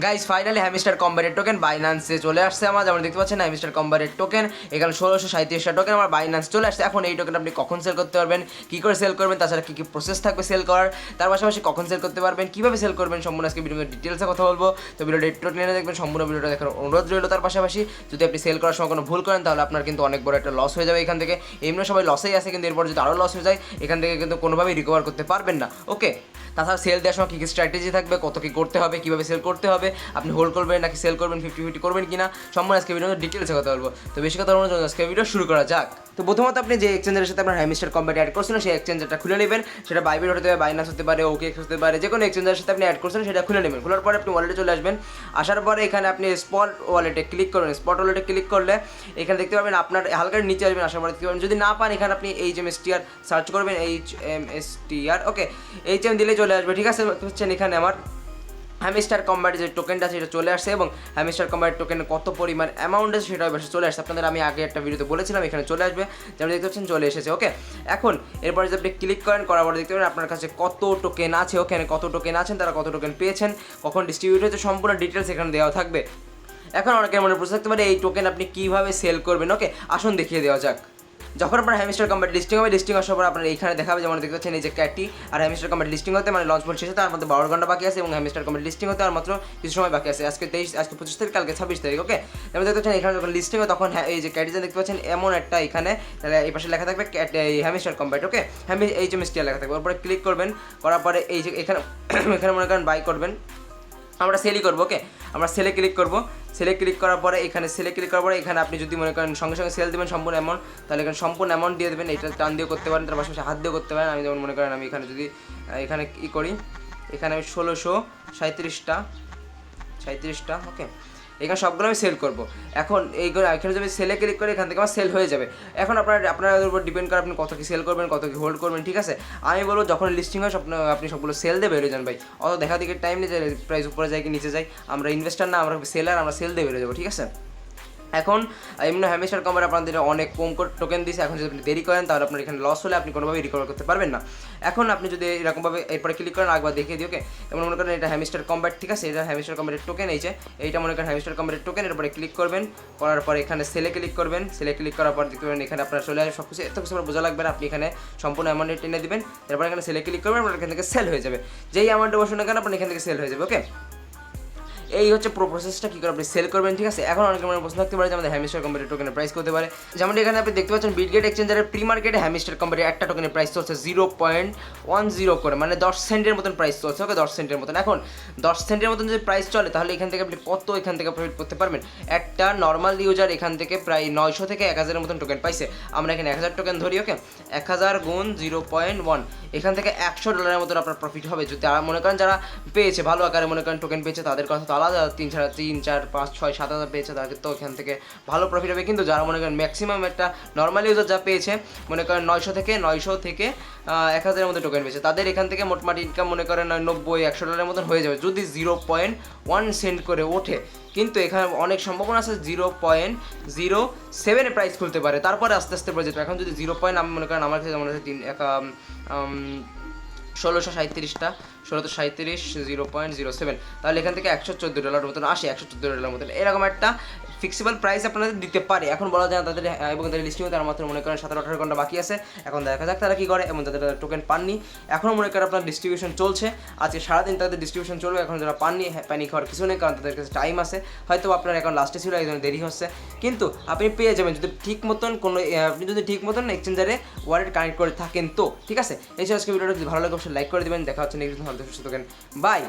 Guys finally hamster কম্বারের token বাইন্যান্সে চলে আসছে আমার, যেমন দেখতে পাচ্ছেন হ্যামস্টার কম্বারের টোকেন এখানে 1637টা টোকেন আমার বাইন্যান্স চলে আসছে। এখন এই টোকেন আপনি কখন সেল করতে পারবেন, কী করে সেল করবেন, তাছাড়া কী কী প্রসেস থাকবে সেল করার, তার পাশাপাশি কখন সেল করতে পারবেন, কীভাবে সেল করবেন, সম্পূর্ণ আজকে ভিডিওতে ডিটেলসে কথা বলবো। তো ভিডিওটা একটু টেনে দেখবেন, সম্পূর্ণ ভিডিওটা দেখার অনুরোধ রইল। তার পাশাপাশি যদি আপনি সেল করার সময় কোনো ভুল করেন তাহলে আপনার কিন্তু অনেক বড় একটা লস হয়ে যাবে এখান থেকে। এমনি সবাই লসেই আছে, কিন্তু এরপর যদি আরও লস হয়ে যায় এখান থেকে কিন্তু কোনোভাবেই রিকভার করতে পারবেন না। ওকে, তাছাড়া সেল দেওয়ার সময় কী কী স্ট্র্যাটেজি থাকবে, কত কী করতে হবে, কীভাবে সেল করতে হবে, আপনি হোল্ড করবেন নাকি সেল করবেন, 50-50 করবেন কিনা, সম্পূর্ণ আজকে ভিডিওতে ডিটেলসে কথা বলবো। তো বেশি কথা বলার জন্য আজকে ভিডিও শুরু করা যাক। তো প্রথমত আপনি যে এক্সচেঞ্জের সাথে আপনার হ্যামস্টার কম্বারে অ্যাড করছেন সেই এক্সচেঞ্জটা খুলে নেবেন। সেটা বাইবিট হতে পারে, বাইনান্স হতে পারে, ওকেএক্স হতে পারে, যে কোনো এক্সচেঞ্জের সাথে আপনি অ্যাড করছেন সেটা খুলে নেবেন। খোলার পরে আপনি ওয়ালেটে চলে আসবেন। আসার পরে এখানে আপনি স্পট ওয়ালেটে ক্লিক করবেন। স্পট ওয়ালেটে ক্লিক করলে এখানে দেখতে পাবেন আপনার হালকা নিচে আসবেন। আসার পরে দেখতে পাবেন, যদি না পান এখানে আপনি HMSTR সার্চ করবেন, HMSTR। ওকে, HM দিলে চলে আসবে। ঠিক আছে, হচ্ছেন এখানে আমার হ্যামস্টার কম্বারের যে টোকেনটা সেটা চলে আসছে, এবং হ্যামস্টার কম্বারের টোকেনের কত পরিমাণ অ্যামাউন্ট আছে সেটা এবার চলে আসছে। আপনাদের আমি আগে একটা ভিডিওতে বলেছিলাম এখানে চলে আসবে, যেমন দেখতে পাচ্ছেন চলে এসেছে। ওকে, এখন এরপরে যদি আপনি ক্লিক করেন, করার পরে দেখতে পাবেন আপনার কাছে কত টোকেন আছে, ওখানে কত টোকেন আছেন, তারা কত টোকেন পেয়েছেন, কখন ডিস্ট্রিবিউট হয়েছে, সম্পূর্ণ ডিটেলস এখানে দেওয়া থাকবে। এখন অনেকের মনে প্রশ্ন থাকতে পারে এই টোকেন আপনি কীভাবে সেল করবেন। ওকে, আসুন দেখিয়ে দেওয়া যাক। যখন আপনার হ্যামস্টার কম্বাট লিস্টিং হবে, লিস্টিং আসার পর আপনার এইখানে দেখাবে, যেমন দেখতে পাচ্ছেন এই যে ক্যাটি। আর হ্যামস্টার কম্বাট লিস্টিং হতে মানে লঞ্চ বল শেষে তার মধ্যে 12 ঘন্টা বাকি আছে, এবং হ্যামস্টার কম্বাট লিস্টিং হতে আর মাত্র কিছু সময় বাকি আছে। আজকে 25 তারিখ, কালকে 26 তারিখ। ওকে, যেমন দেখতে পাচ্ছেন এখানে যখন লিস্টিং হয় তখন এই যে ক্যাটিটা দেখতে পাচ্ছেন এমন একটা এখানে, তাহলে এই পাশে লেখা থাকবে হ্যামস্টার কম্বাট। ওকে, HMSTR লেখা থাকবে। ওপরে ক্লিক করবেন, করার পরে এই যে এখানে এখানে মনে করেন বাই করবেন, আমরা সেলই করবো। ওকে, আমরা সেলে ক্লিক করবো। সেলে ক্লিক করার পরে এখানে সেলে ক্লিক করার পরে এখানে আপনি যদি মনে করেন সঙ্গে সঙ্গে সেল দেবেন সম্পূর্ণ অ্যামাউন্ট, তাহলে এখানে সম্পূর্ণ অ্যামাউন্ট দিয়ে দেবেন। এটা টান দিয়ে করতে পারেন, তার পাশাপাশি হাত দিয়ে করতে পারেন। আমি যেমন মনে করেন আমি এখানে যদি এখানে কী করি, এখানে আমি 1637টা। ওকে, এখানে সবগুলো আমি সেল করবো। এখন এইগুলো এখানে যদি সেলে ক্লিক করে এখান থেকে আমার সেল হয়ে যাবে। এখন আপনার উপর ডিপেন্ড করে আপনি কত কি সেল করবেন, কত কি হোল্ড করবেন। ঠিক আছে, আমি বলবো যখন লিস্টিং হয় আপনি সবগুলো সেল দিয়ে বেরিয়ে যান ভাই। অত দেখা দেখে টাইম নিয়ে যায়, প্রাইস উপরে যায় কি নিচে যায়। আমরা ইনভেস্টার না, আমরা সেলার, আমরা সেল দিয়ে বেরিয়ে যাবো। ঠিক আছে, এখন এমনি হ্যামস্টার কম্বারে আপনাদের অনেক কম টোকেন দিয়েছে। এখন যদি আপনি দেরি করেন তাহলে আপনার এখানে লস হলে আপনি কোনোভাবেই রিকভার করতে পারবেন না। এখন আপনি যদি এরকমভাবে এরপরে ক্লিক করেন, একবার দেখিয়ে দিই। ওকে, এমন মনে করেন এটা হ্যামস্টার কম্বাট। ঠিক আছে, এটা হ্যামস্টার কম্বাটের টোকেন। এইটা মনে করেন হ্যামস্টার কম্বাটের টোকেন। এরপরে ক্লিক করবেন, করার পর এখানে সেলে ক্লিক করবেন। সেলে ক্লিক করার পর দেখতে পাবেন এখানে আপনার চলে আসবে সব কিছু। এত কিছু আমার বোঝা লাগবে না, আপনি এখানে সম্পূর্ণ অ্যামাউন্টে টেনে দেবেন। তারপর এখানে সেলে ক্লিক করবেন, আপনার এখান থেকে সেল হয়ে যাবে। যেই অ্যামাউন্টে বসুন না কেন আপনার এখান থেকে সেল হয়ে যাবে। ওকে, এই হচ্ছে পুরো প্রসেসটা কী করে আপনি সেল করবেন। ঠিক আছে, এখন অনেকের মনে প্রশ্ন থাকতে পারে যে আমাদের হ্যামস্টার কম্বারের টোকেনের প্রাইস করতে পারে। যেমন এখানে আপনি দেখতে পাচ্ছেন বিটগেট এক্সচেঞ্জারের প্রি মার্কেটে হ্যামস্টার কম্বারের একটা টোকেনের প্রাইস চলছে 0.10 করে, মানে 10 সেন্টের মতন প্রাইস চলছে। ওকে, 10 সেন্টের মতন। এখন 10 সেন্টের মতন যদি প্রাইস চলে তাহলে এখান থেকে আপনি কত এখান থেকে প্রফিট করতে পারবেন। একটা নর্মাল ইউজার এখান থেকে প্রায় 900 থেকে 1000-এর মতন টোকেন পাইছে। আমরা এখানে 1000 টোকেন ধরি। ওকে, 1000 গুণ 0.1, এখান থেকে $100 মতন আপনার প্রফিট হবে। যদি মনে করেন যারা পেয়েছে ভালো আকারে মনে করেন টোকেন পেয়েছে তাদের কথা তো আলাদা, 3, 4, 5, 6, 7 পেয়েছে তাদের তো এখান থেকে ভালো প্রফিট হবে। কিন্তু যারা মনে করেন ম্যাক্সিমাম একটা নর্মাল ইউজার যা পেয়েছে মনে করেন 900 থেকে 1000-এর মধ্যে টোকেন পেয়েছে, তাদের এখান থেকে মোটামুটি ইনকাম মনে করেন $90-100 মতন হয়ে যাবে যদি 0.1 সেন্ট করে ওঠে। কিন্তু এখানে অনেক সম্ভাবনা আছে 0.07 প্রাইস খুলতে পারে, তারপরে আস্তে আস্তে পড়ে যেত। এখন যদি 0. আমি মনে করেন আমার কাছে মনে হচ্ছে 1637টা 0.07, তাহলে এখান থেকে $114 মতন আসে, $114 মতন এরকম একটা ফিক্সিবল প্রাইস আপনাদের দিতে পারে। এখন বলা যায় তাদের এবং তাদের লিস্টিং তার মাত্র মনে করেন 17-18 ঘন্টা বাকি আছে। এখন দেখা যাক তারা কী করে, এবং তাদের টোকেন পাননি এখনও মনে করেন আপনার ডিস্ট্রিবিউশন চলছে। আজকে সারাদিন তাদের ডিস্ট্রিবিউশন চলবে। এখন যারা পাননি প্যানিক হওয়ার কিছু নেই, কারণ তাদের কাছে টাইম আছে। হয়তো আপনার এখন লাস্টে ছিল, একজন দেরি হচ্ছে, কিন্তু আপনি পেয়ে যাবেন যদি ঠিক মতন কোনো আপনি যদি ঠিক মতন এক্সচেঞ্জারে ওয়ালেট কানেক্ট করে থাকেন তো। ঠিক আছে, এই আজকে ভিডিওটা যদি ভালো লাগে অবশ্যই লাইক করে দেবেন। দেখা হচ্ছে নেক্সট ভালো থাকেন, বাই।